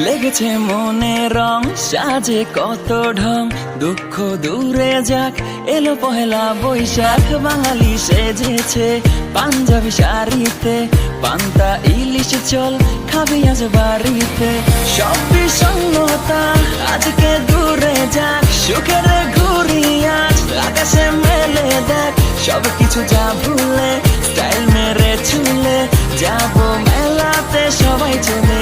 লেগেছে মনে রং সাজে কত ঢং, দুঃখ দূরে যাক এলো পহেলা বৈশাখ। বাঙালি সেজেছে পাঞ্জাবি শাড়িতে, পান্তা ইলিশ চল খাবি আজ বাড়িতে। সব বিষণ্ণতা আজকে দূরে যাক, সুখের ঘুরি আজ আকাশে মেলে দেখ। সব কিছু যা ভুলে স্টাইল মেরে চুলে যাবো মেলাতে, সবাই চলে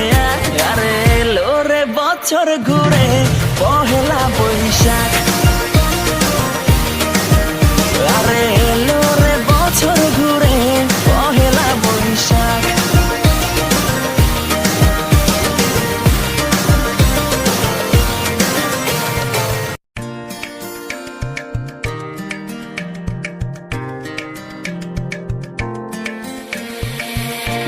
আরে এলো রে বছর ঘুরে পহেলা বৈশাখ। আরে এলো রে বছর ঘুরে পহেলা বৈশাখ।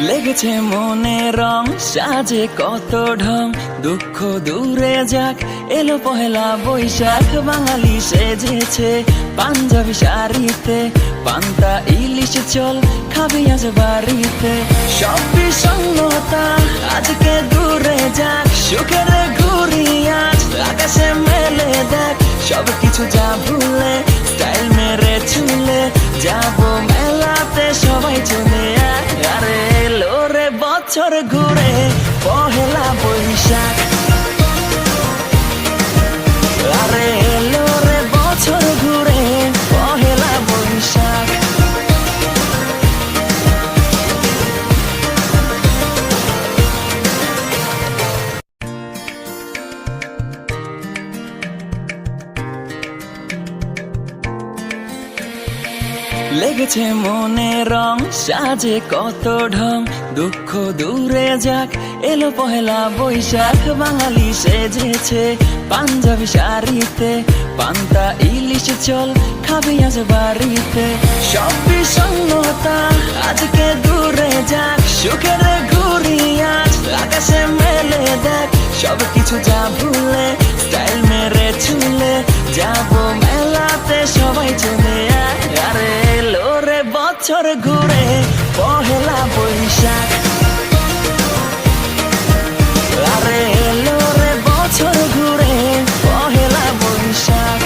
লেগেছে মনে রং সাজে কত ঢং, দুঃখ দূরে যাক এলো পহেলা বৈশাখ। বাঙালি সেজেছে পাঞ্জাবি শাড়িতে, পান্তা ইলিশ চল খাবি আজ বাড়িতে। সব বিষণ্ণতা আজকে দূরে যাক, সুখের ঘুরি আজ আকাশে মেলে দেখ। সব কিছু যা ভুলে স্টাইল মেরে চুলে যাবো মেলাতে, সবাই চলে আরে এলো রে বছর ঘুরে পহেলা বৈশাখ। আরে এলো রে বছর ঘুরে পহেলা বৈশাখ। লেগেছে মনে রং সাজে কত ঢং, দুঃখ দূরে যাক এলো পহেলা বৈশাখ। বাঙালি সেজেছে পাঞ্জাবি শাড়িতে, পান্তা ইলিশ চল খাবি আজ বাড়িতে। সব বিষণ্ণতা আজকে দূরে যাক, সুখের ঘুরি আজ আকাশে মেলে দেখ। সব কিছু যা ভুলে স্টাইল মেরে চুলে যাবো মেলাতে, সবাই চলে আরে এলো রে বছর ঘুরে পহেলা বৈশাখ। আরে এলো রে বছর ঘুরে পহেলা বৈশাখ।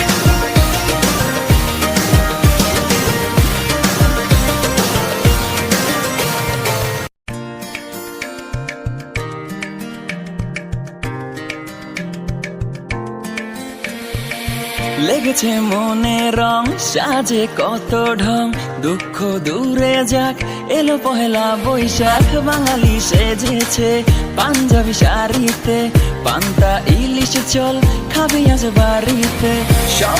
লেগেছে মনে রং সাজে কত ঢং, দুঃখ দূরে যাক এলো পহেলা বৈশাখ। বাঙালি সেজেছে পাঞ্জাবি শাড়িতে, পান্তা ইলিশ চল খাবি আজ বাড়িতে। সব